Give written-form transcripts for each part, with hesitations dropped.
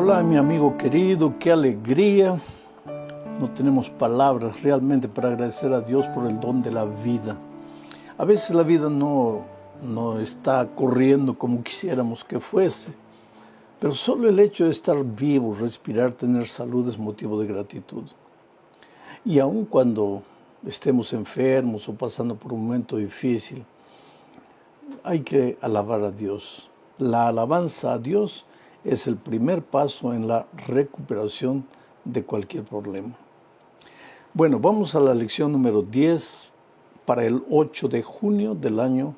Hola, mi amigo querido, qué alegría. No tenemos palabras realmente para agradecer a Dios por el don de la vida. A veces la vida no está corriendo como quisiéramos que fuese, pero solo el hecho de estar vivo, respirar, tener salud es motivo de gratitud. Y aun cuando estemos enfermos o pasando por un momento difícil, hay que alabar a Dios. La alabanza a Dios es el primer paso en la recuperación de cualquier problema. Bueno, vamos a la lección número 10 para el 8 de junio del año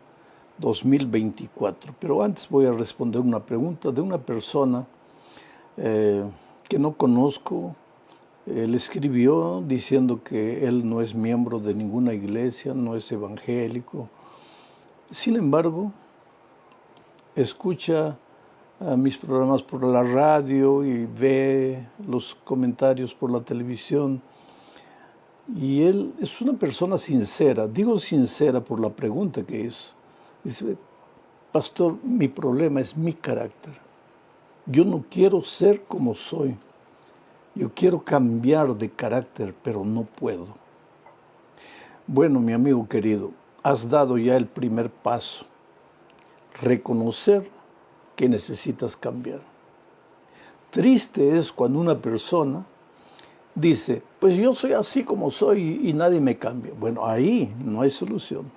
2024. Pero antes voy a responder una pregunta de una persona que no conozco. Él escribió diciendo que él no es miembro de ninguna iglesia, no es evangélico. Sin embargo, escucha mis programas por la radio y ve los comentarios por la televisión. Y él es una persona sincera. Digo sincera por la pregunta que hizo. Dice, pastor, mi problema es mi carácter. Yo no quiero ser como soy. Yo quiero cambiar de carácter, pero no puedo. Bueno, mi amigo querido, has dado ya el primer paso. Reconocer que necesitas cambiar. Triste es cuando una persona dice, pues yo soy así como soy y nadie me cambia. Bueno, ahí no hay solución.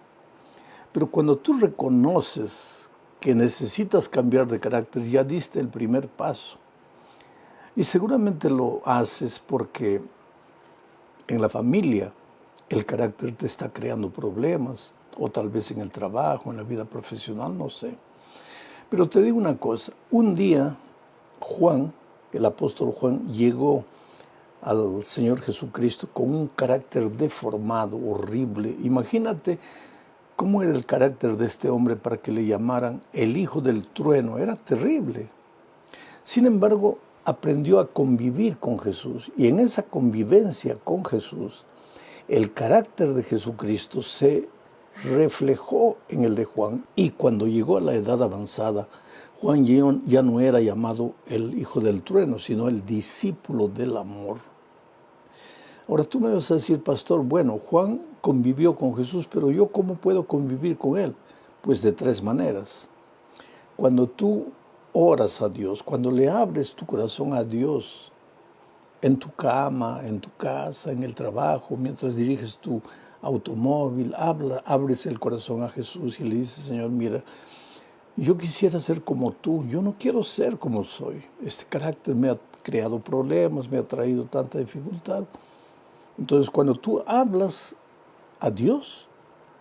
Pero cuando tú reconoces que necesitas cambiar de carácter, ya diste el primer paso. Y seguramente lo haces porque en la familia el carácter te está creando problemas, o tal vez en el trabajo, en la vida profesional, no sé. Pero te digo una cosa, un día Juan, el apóstol Juan, llegó al Señor Jesucristo con un carácter deformado, horrible. Imagínate cómo era el carácter de este hombre para que le llamaran el hijo del trueno. Era terrible. Sin embargo, aprendió a convivir con Jesús. Y en esa convivencia con Jesús, el carácter de Jesucristo se reflejó en el de Juan. Y cuando llegó a la edad avanzada, Juan ya no era llamado el hijo del trueno, sino el discípulo del amor. Ahora tú me vas a decir, pastor, bueno, Juan convivió con Jesús, pero yo ¿cómo puedo convivir con él? Pues de tres maneras. Cuando tú oras a Dios, cuando le abres tu corazón a Dios, en tu cama, en tu casa, en el trabajo, mientras diriges tu automóvil, abres el corazón a Jesús y le dices, Señor, mira, yo quisiera ser como tú, yo no quiero ser como soy. Este carácter me ha creado problemas, me ha traído tanta dificultad. Entonces, cuando tú hablas a Dios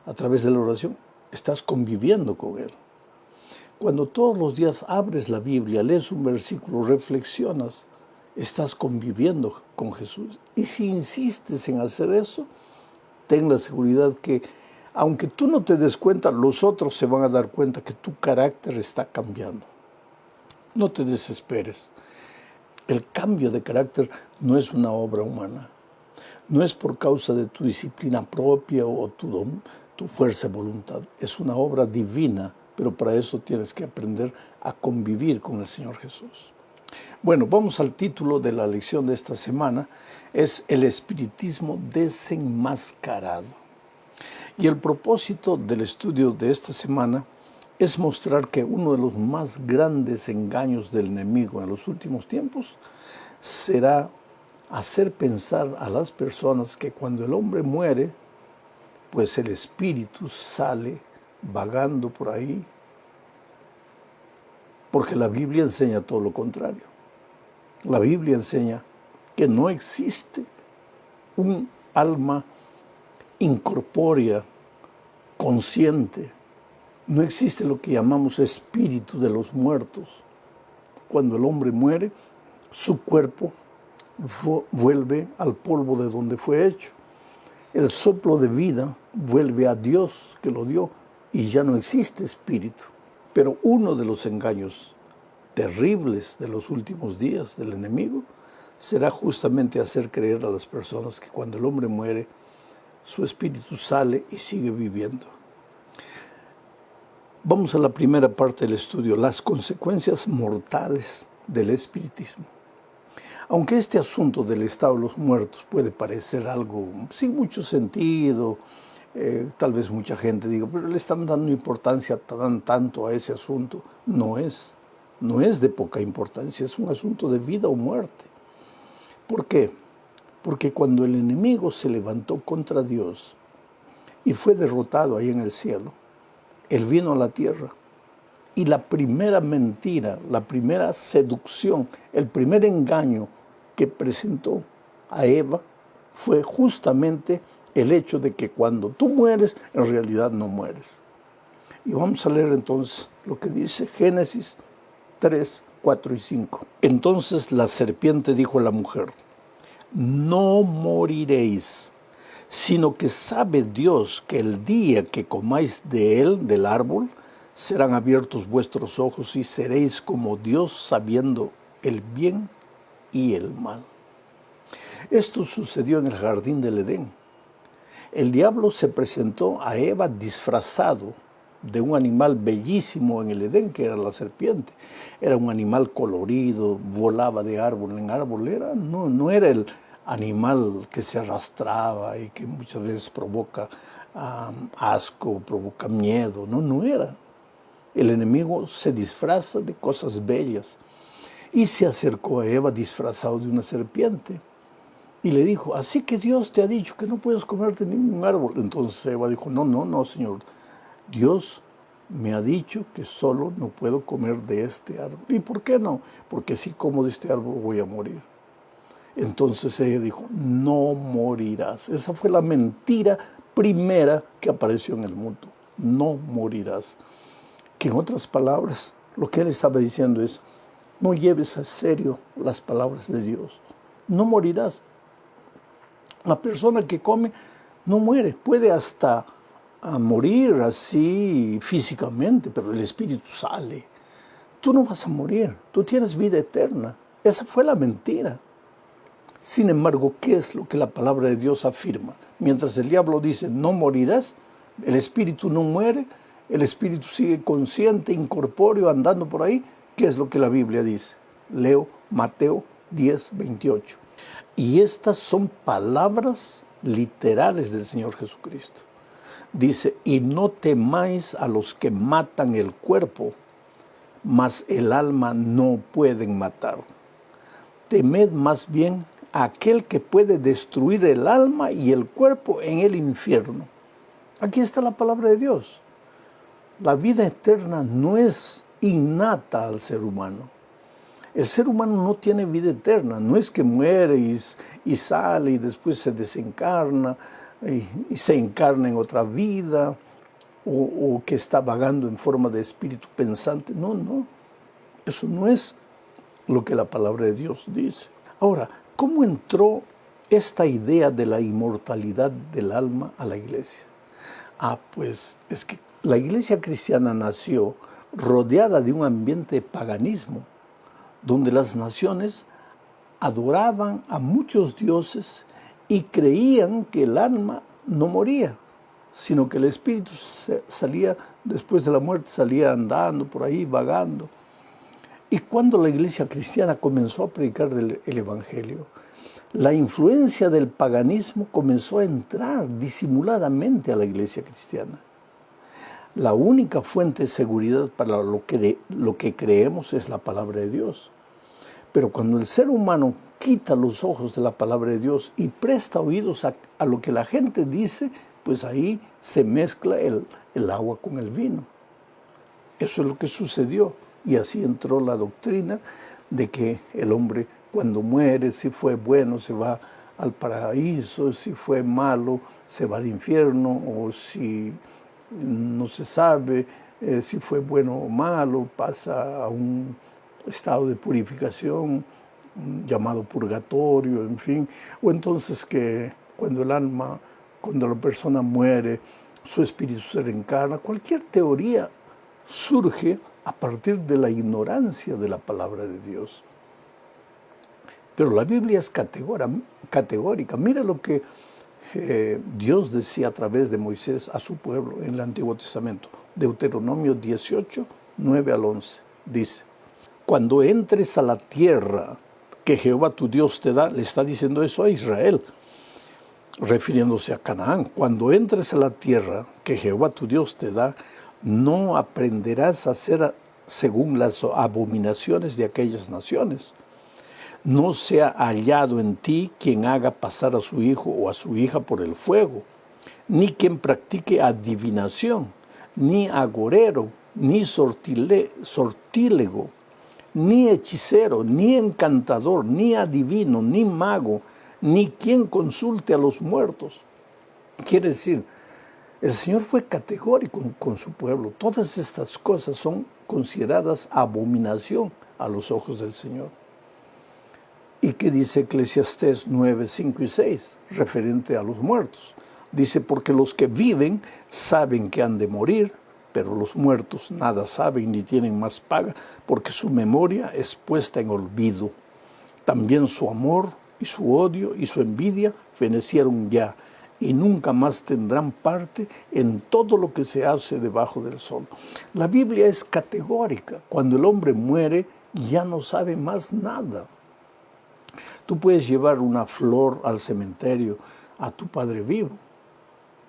a través de la oración, estás conviviendo con Él. Cuando todos los días abres la Biblia, lees un versículo, reflexionas, estás conviviendo con Jesús. Y si insistes en hacer eso, ten la seguridad que, aunque tú no te des cuenta, los otros se van a dar cuenta que tu carácter está cambiando. No te desesperes. El cambio de carácter no es una obra humana. No es por causa de tu disciplina propia o tu fuerza de voluntad. Es una obra divina, pero para eso tienes que aprender a convivir con el Señor Jesús. Bueno, vamos al título de la lección de esta semana. Es el espiritismo desenmascarado. Y el propósito del estudio de esta semana es mostrar que uno de los más grandes engaños del enemigo en los últimos tiempos será hacer pensar a las personas que cuando el hombre muere, pues el espíritu sale vagando por ahí, porque la Biblia enseña todo lo contrario. La Biblia enseña que no existe un alma incorpórea, consciente. No existe lo que llamamos espíritu de los muertos. Cuando el hombre muere, su cuerpo vuelve al polvo de donde fue hecho. El soplo de vida vuelve a Dios que lo dio y ya no existe espíritu. Pero uno de los engaños terribles de los últimos días del enemigo será justamente hacer creer a las personas que cuando el hombre muere, su espíritu sale y sigue viviendo. Vamos a la primera parte del estudio, las consecuencias mortales del espiritismo. Aunque este asunto del estado de los muertos puede parecer algo sin mucho sentido, tal vez mucha gente diga, pero le están dando importancia tanto a ese asunto. No es de poca importancia, es un asunto de vida o muerte. ¿Por qué? Porque cuando el enemigo se levantó contra Dios y fue derrotado ahí en el cielo, Él vino a la tierra. Y la primera mentira, la primera seducción, el primer engaño que presentó a Eva fue justamente el hecho de que cuando tú mueres, en realidad no mueres. Y vamos a leer entonces lo que dice Génesis 3, 4 y 5. Entonces la serpiente dijo a la mujer, no moriréis, sino que sabe Dios que el día que comáis de él, del árbol, serán abiertos vuestros ojos y seréis como Dios sabiendo el bien y el mal. Esto sucedió en el jardín del Edén. El diablo se presentó a Eva disfrazado de un animal bellísimo en el Edén, que era la serpiente. Era un animal colorido, volaba de árbol en árbol. No era el animal que se arrastraba y que muchas veces provoca asco, provoca miedo. No era. El enemigo se disfraza de cosas bellas y se acercó a Eva disfrazado de una serpiente y le dijo, así que Dios te ha dicho que no puedes comerte ningún árbol. Entonces Eva dijo, no, Señor, Dios me ha dicho que solo no puedo comer de este árbol. ¿Y por qué no? Porque si como de este árbol voy a morir. Entonces ella dijo, no morirás. Esa fue la mentira primera que apareció en el mundo. No morirás. Que en otras palabras, lo que él estaba diciendo es, no lleves a serio las palabras de Dios. No morirás. La persona que come no muere. Puede hasta morir así físicamente, pero el espíritu sale. Tú no vas a morir. Tú tienes vida eterna. Esa fue la mentira. Sin embargo, ¿qué es lo que la palabra de Dios afirma? Mientras el diablo dice, no morirás, el espíritu no muere, el espíritu sigue consciente, incorpóreo, andando por ahí. ¿Qué es lo que la Biblia dice? Leo Mateo 10, 28. Y estas son palabras literales del Señor Jesucristo. Dice, y no temáis a los que matan el cuerpo, mas el alma no pueden matar. Temed más bien a aquel que puede destruir el alma y el cuerpo en el infierno. Aquí está la palabra de Dios. La vida eterna no es innata al ser humano. El ser humano no tiene vida eterna. No es que muere y sale y después se desencarna y se encarna en otra vida o que está vagando en forma de espíritu pensante. No. Eso no es lo que la palabra de Dios dice. Ahora, ¿cómo entró esta idea de la inmortalidad del alma a la iglesia? Pues es que la iglesia cristiana nació rodeada de un ambiente de paganismo, donde las naciones adoraban a muchos dioses y creían que el alma no moría, sino que el espíritu salía, después de la muerte, salía andando por ahí, vagando. Y cuando la iglesia cristiana comenzó a predicar el evangelio, la influencia del paganismo comenzó a entrar disimuladamente a la iglesia cristiana. La única fuente de seguridad para lo que creemos es la palabra de Dios. Pero cuando el ser humano quita los ojos de la palabra de Dios y presta oídos a lo que la gente dice, pues ahí se mezcla el agua con el vino. Eso es lo que sucedió. Y así entró la doctrina de que el hombre cuando muere, si fue bueno, se va al paraíso, si fue malo, se va al infierno, o si no se sabe si fue bueno o malo, pasa a un estado de purificación llamado purgatorio, en fin. O entonces que cuando la persona muere, su espíritu se reencarna. Cualquier teoría surge a partir de la ignorancia de la palabra de Dios. Pero la Biblia es categórica. Mira lo que Dios decía a través de Moisés a su pueblo en el Antiguo Testamento. Deuteronomio 18, 9 al 11. Dice, cuando entres a la tierra que Jehová tu Dios te da, le está diciendo eso a Israel, refiriéndose a Canaán. Cuando entres a la tierra que Jehová tu Dios te da, no aprenderás a hacer según las abominaciones de aquellas naciones. No sea hallado en ti quien haga pasar a su hijo o a su hija por el fuego, ni quien practique adivinación, ni agorero, ni sortílego, ni hechicero, ni encantador, ni adivino, ni mago, ni quien consulte a los muertos. Quiere decir, el Señor fue categórico con su pueblo. Todas estas cosas son consideradas abominación a los ojos del Señor. ¿Y qué dice Eclesiastés 9, 5 y 6, referente a los muertos? Dice, porque los que viven saben que han de morir, pero los muertos nada saben ni tienen más paga, porque su memoria es puesta en olvido. También su amor y su odio y su envidia fenecieron ya, y nunca más tendrán parte en todo lo que se hace debajo del sol. La Biblia es categórica. Cuando el hombre muere, ya no sabe más nada. Tú puedes llevar una flor al cementerio a tu padre vivo,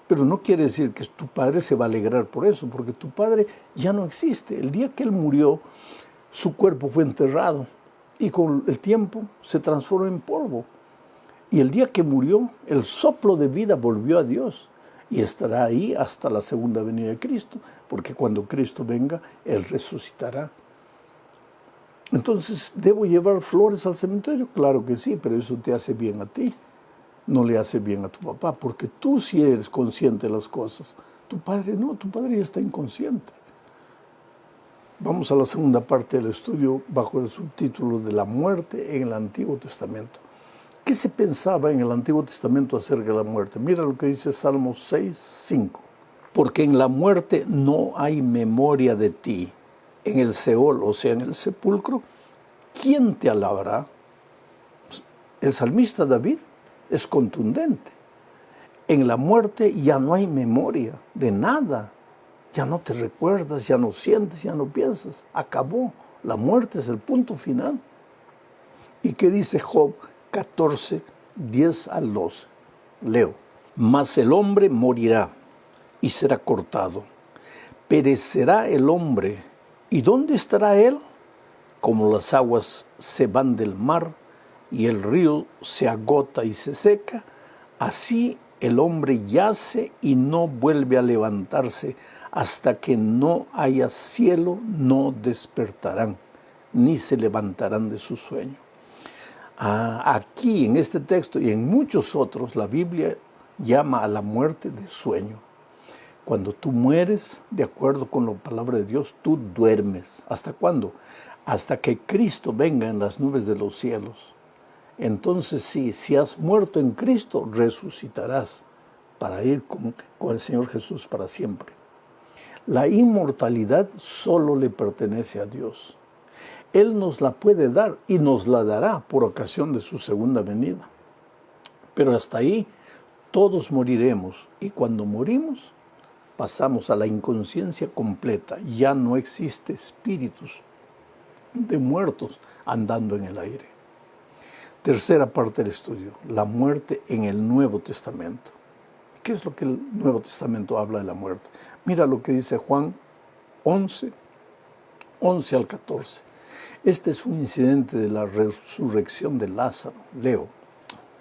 pero no quiere decir que tu padre se va a alegrar por eso, porque tu padre ya no existe. El día que él murió, su cuerpo fue enterrado y con el tiempo se transformó en polvo. Y el día que murió, el soplo de vida volvió a Dios y estará ahí hasta la segunda venida de Cristo, porque cuando Cristo venga, Él resucitará. Entonces, ¿debo llevar flores al cementerio? Claro que sí, pero eso te hace bien a ti. No le hace bien a tu papá, porque tú sí eres consciente de las cosas. Tu padre no, tu padre ya está inconsciente. Vamos a la segunda parte del estudio bajo el subtítulo de la muerte en el Antiguo Testamento. ¿Qué se pensaba en el Antiguo Testamento acerca de la muerte? Mira lo que dice Salmos 6, 5. Porque en la muerte no hay memoria de ti. En el Seol, o sea, en el sepulcro, ¿quién te alabará? El salmista David es contundente. En la muerte ya no hay memoria de nada. Ya no te recuerdas, ya no sientes, ya no piensas. Acabó. La muerte es el punto final. ¿Y qué dice Job 14, 10 al 12? Leo. Mas el hombre morirá y será cortado. Perecerá el hombre. ¿Y dónde estará él? Como las aguas se van del mar y el río se agota y se seca, así el hombre yace y no vuelve a levantarse. Hasta que no haya cielo, no despertarán, ni se levantarán de su sueño. Aquí, en este texto y en muchos otros, la Biblia llama a la muerte de sueño. Cuando tú mueres, de acuerdo con la palabra de Dios, tú duermes. ¿Hasta cuándo? Hasta que Cristo venga en las nubes de los cielos. Entonces sí, si has muerto en Cristo, resucitarás para ir con el Señor Jesús para siempre. La inmortalidad solo le pertenece a Dios. Él nos la puede dar y nos la dará por ocasión de su segunda venida. Pero hasta ahí todos moriremos y cuando morimos pasamos a la inconsciencia completa. Ya no existe espíritus de muertos andando en el aire. Tercera parte del estudio, la muerte en el Nuevo Testamento. ¿Qué es lo que el Nuevo Testamento habla de la muerte? Mira lo que dice Juan 11, 11 al 14. Este es un incidente de la resurrección de Lázaro. Leo.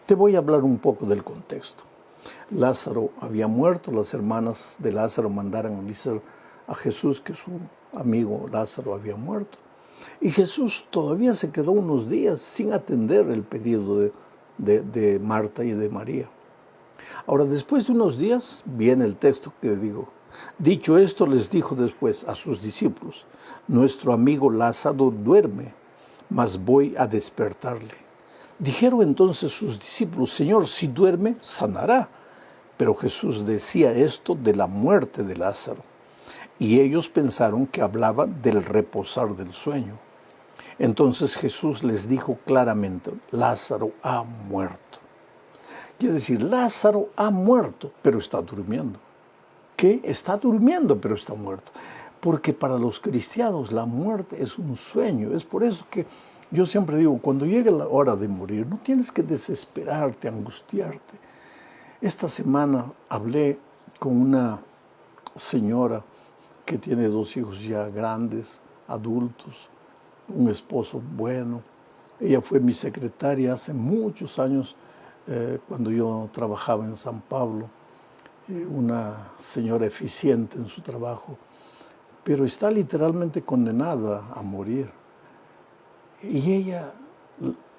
Te voy a hablar un poco del contexto. Lázaro había muerto, las hermanas de Lázaro mandaron a avisar a Jesús que su amigo Lázaro había muerto. Y Jesús todavía se quedó unos días sin atender el pedido de Marta y de María. Ahora, después de unos días, viene el texto que digo. Dicho esto, les dijo después a sus discípulos, nuestro amigo Lázaro duerme, mas voy a despertarle. Dijeron entonces sus discípulos, Señor, si duerme, sanará. Pero Jesús decía esto de la muerte de Lázaro. Y ellos pensaron que hablaba del reposar del sueño. Entonces Jesús les dijo claramente, Lázaro ha muerto. Quiere decir, Lázaro ha muerto, pero está durmiendo. ¿Qué? Está durmiendo, pero está muerto. Porque para los cristianos la muerte es un sueño. Es por eso que yo siempre digo, cuando llegue la hora de morir, no tienes que desesperarte, angustiarte. Esta semana hablé con una señora que tiene 2 hijos ya grandes, adultos, un esposo bueno. Ella fue mi secretaria hace muchos años, cuando yo trabajaba en San Pablo, una señora eficiente en su trabajo, pero está literalmente condenada a morir. Y ella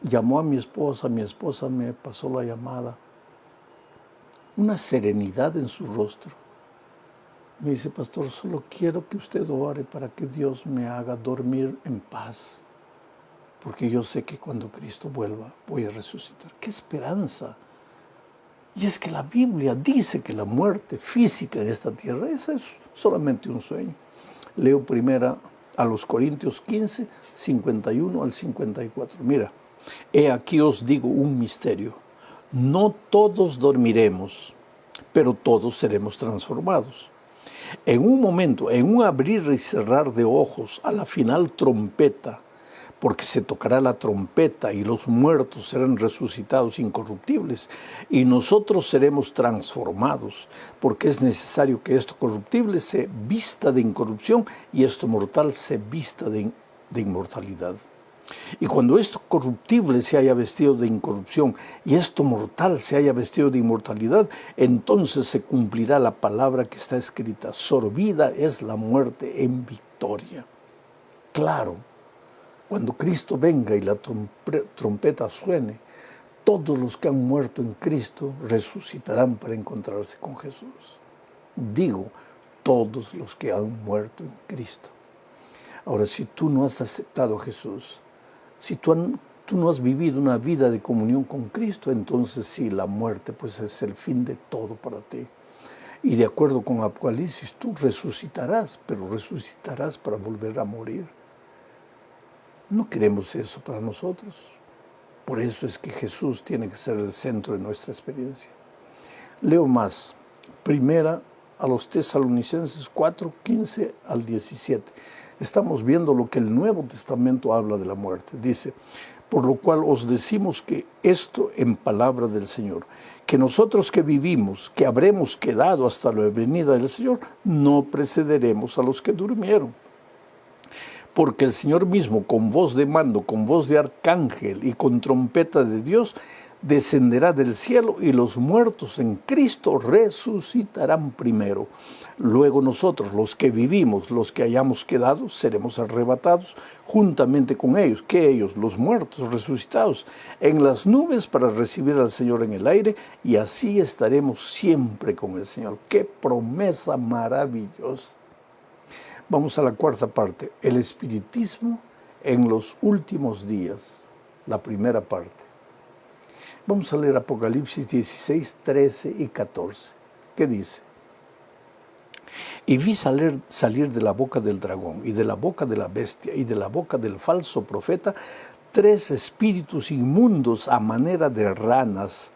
llamó a mi esposa me pasó la llamada, una serenidad en su rostro. Me dice, pastor, solo quiero que usted ore para que Dios me haga dormir en paz, porque yo sé que cuando Cristo vuelva voy a resucitar. ¡Qué esperanza! Y es que la Biblia dice que la muerte física en esta tierra, esa es solamente un sueño. Leo primera a los Corintios 15, 51 al 54. Mira, he aquí os digo un misterio. No todos dormiremos, pero todos seremos transformados. En un momento, en un abrir y cerrar de ojos, a la final trompeta, porque se tocará la trompeta y los muertos serán resucitados incorruptibles y nosotros seremos transformados, porque es necesario que esto corruptible se vista de incorrupción y esto mortal se vista de inmortalidad. Y cuando esto corruptible se haya vestido de incorrupción y esto mortal se haya vestido de inmortalidad, entonces se cumplirá la palabra que está escrita: sorbida es la muerte en victoria. Claro, cuando Cristo venga y la trompeta suene, todos los que han muerto en Cristo resucitarán para encontrarse con Jesús. Digo, todos los que han muerto en Cristo. Ahora, si tú no has aceptado a Jesús, si tú no has vivido una vida de comunión con Cristo, entonces sí, la muerte pues es el fin de todo para ti. Y de acuerdo con Apocalipsis, tú resucitarás, pero resucitarás para volver a morir. No queremos eso para nosotros. Por eso es que Jesús tiene que ser el centro de nuestra experiencia. Leo más. Primera a los Tesalonicenses 4, 15 al 17. Estamos viendo lo que el Nuevo Testamento habla de la muerte. Dice, por lo cual os decimos que esto en palabra del Señor, que nosotros que vivimos, que habremos quedado hasta la venida del Señor, no precederemos a los que durmieron. Porque el Señor mismo, con voz de mando, con voz de arcángel y con trompeta de Dios, descenderá del cielo y los muertos en Cristo resucitarán primero. Luego nosotros, los que vivimos, los que hayamos quedado, seremos arrebatados juntamente con ellos. ¿Qué ellos? Los muertos resucitados en las nubes para recibir al Señor en el aire y así estaremos siempre con el Señor. ¡Qué promesa maravillosa! Vamos a la cuarta parte, el espiritismo en los últimos días, la primera parte. Vamos a leer Apocalipsis 16, 13 y 14. ¿Qué dice? Y vi salir de la boca del dragón y de la boca de la bestia y de la boca del falso profeta 3 espíritus inmundos a manera de ranas,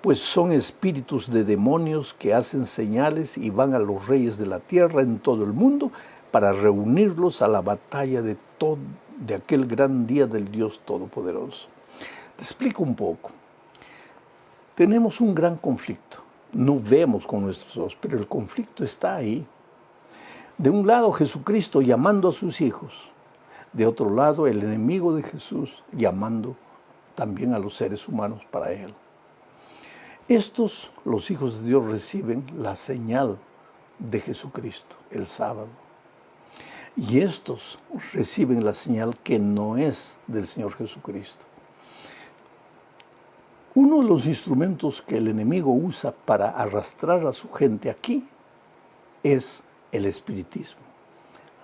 pues son espíritus de demonios que hacen señales y van a los reyes de la tierra en todo el mundo para reunirlos a la batalla de aquel gran día del Dios Todopoderoso. Te explico un poco. Tenemos un gran conflicto. No vemos con nuestros ojos, pero el conflicto está ahí. De un lado, Jesucristo llamando a sus hijos. De otro lado, el enemigo de Jesús llamando también a los seres humanos para Él. Estos, los hijos de Dios, reciben la señal de Jesucristo el sábado. Y estos reciben la señal que no es del Señor Jesucristo. Uno de los instrumentos que el enemigo usa para arrastrar a su gente aquí es el espiritismo.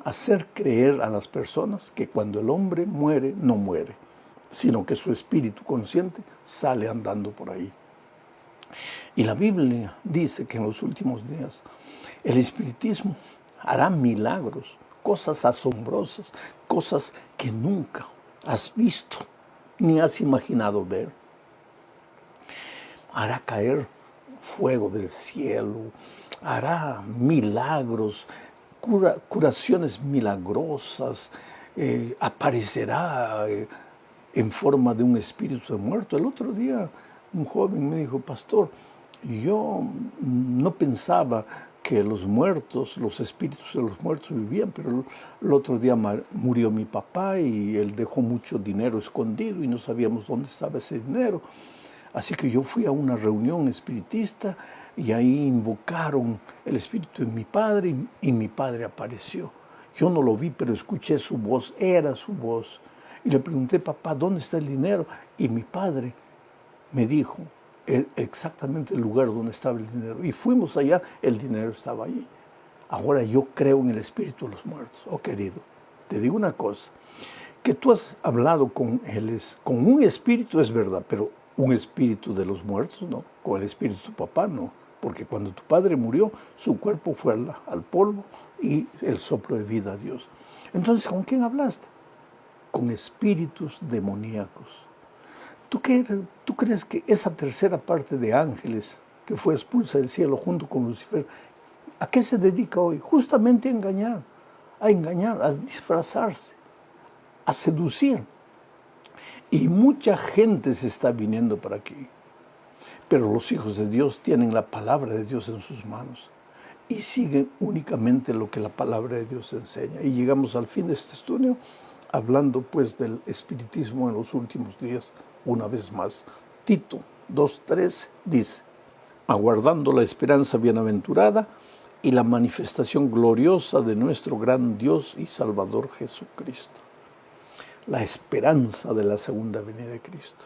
Hacer creer a las personas que cuando el hombre muere, no muere, sino que su espíritu consciente sale andando por ahí. Y la Biblia dice que en los últimos días el espiritismo hará milagros, cosas asombrosas, cosas que nunca has visto ni has imaginado ver. Hará caer fuego del cielo, hará milagros, curaciones milagrosas, aparecerá en forma de un espíritu de muerto. El otro día un joven me dijo, pastor, yo no pensaba que los muertos, los espíritus de los muertos vivían, pero el otro día murió mi papá y él dejó mucho dinero escondido y no sabíamos dónde estaba ese dinero. Así que yo fui a una reunión espiritista y ahí invocaron el espíritu de mi padre y mi padre apareció. Yo no lo vi, pero escuché su voz, era su voz. Y le pregunté, papá, ¿dónde está el dinero? Y mi padre me dijo exactamente el lugar donde estaba el dinero. Y fuimos allá, el dinero estaba allí. Ahora yo creo en el espíritu de los muertos. Oh, querido, te digo una cosa, que tú has hablado con un espíritu es verdad, pero un espíritu de los muertos no, con el espíritu de tu papá no, porque cuando tu padre murió, su cuerpo fue al polvo y el soplo de vida a Dios. Entonces, ¿con quién hablaste? Con espíritus demoníacos. ¿Tú crees que esa tercera parte de ángeles que fue expulsa del cielo junto con Lucifer, ¿a qué se dedica hoy? Justamente a engañar, a disfrazarse, a seducir. Y mucha gente se está viniendo para aquí. Pero los hijos de Dios tienen la palabra de Dios en sus manos y siguen únicamente lo que la palabra de Dios enseña. Y llegamos al fin de este estudio hablando pues del espiritismo en los últimos días. Una vez más, Tito 2:13 dice, aguardando la esperanza bienaventurada y la manifestación gloriosa de nuestro gran Dios y Salvador Jesucristo. La esperanza de la segunda venida de Cristo.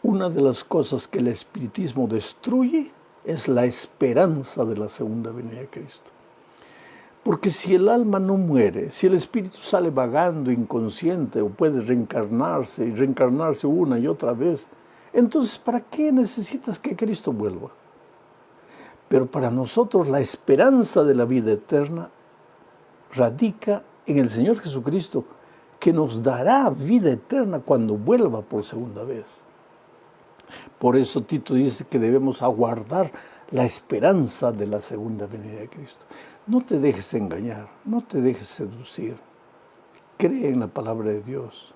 Una de las cosas que el espiritismo destruye es la esperanza de la segunda venida de Cristo. Porque si el alma no muere, si el espíritu sale vagando inconsciente o puede reencarnarse y reencarnarse una y otra vez, entonces ¿para qué necesitas que Cristo vuelva? Pero para nosotros la esperanza de la vida eterna radica en el Señor Jesucristo, que nos dará vida eterna cuando vuelva por segunda vez. Por eso Tito dice que debemos aguardar la esperanza de la segunda venida de Cristo. No te dejes engañar, no te dejes seducir. Cree en la palabra de Dios.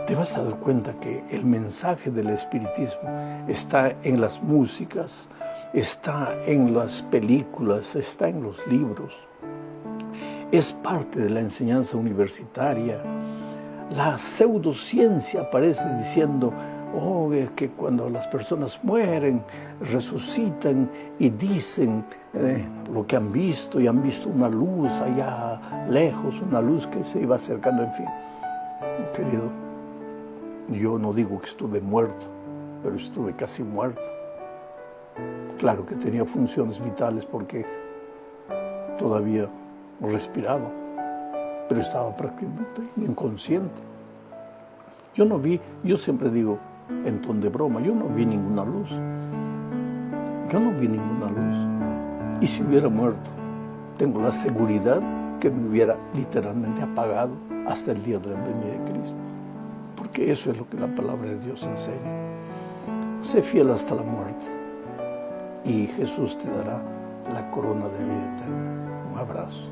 Te vas a dar cuenta que el mensaje del espiritismo está en las músicas, está en las películas, está en los libros. Es parte de la enseñanza universitaria. La pseudociencia aparece diciendo, es que cuando las personas mueren, resucitan y dicen lo que han visto, y han visto una luz allá lejos, una luz que se iba acercando, en fin. Querido, yo no digo que estuve muerto, pero estuve casi muerto. Claro que tenía funciones vitales porque todavía respiraba, pero estaba prácticamente inconsciente. Yo siempre digo, en ton de broma, yo no vi ninguna luz. Yo no vi ninguna luz. Y si hubiera muerto, tengo la seguridad que me hubiera literalmente apagado hasta el día de la venida de Cristo. Porque eso es lo que la palabra de Dios enseña. Sé fiel hasta la muerte y Jesús te dará la corona de vida eterna. Un abrazo.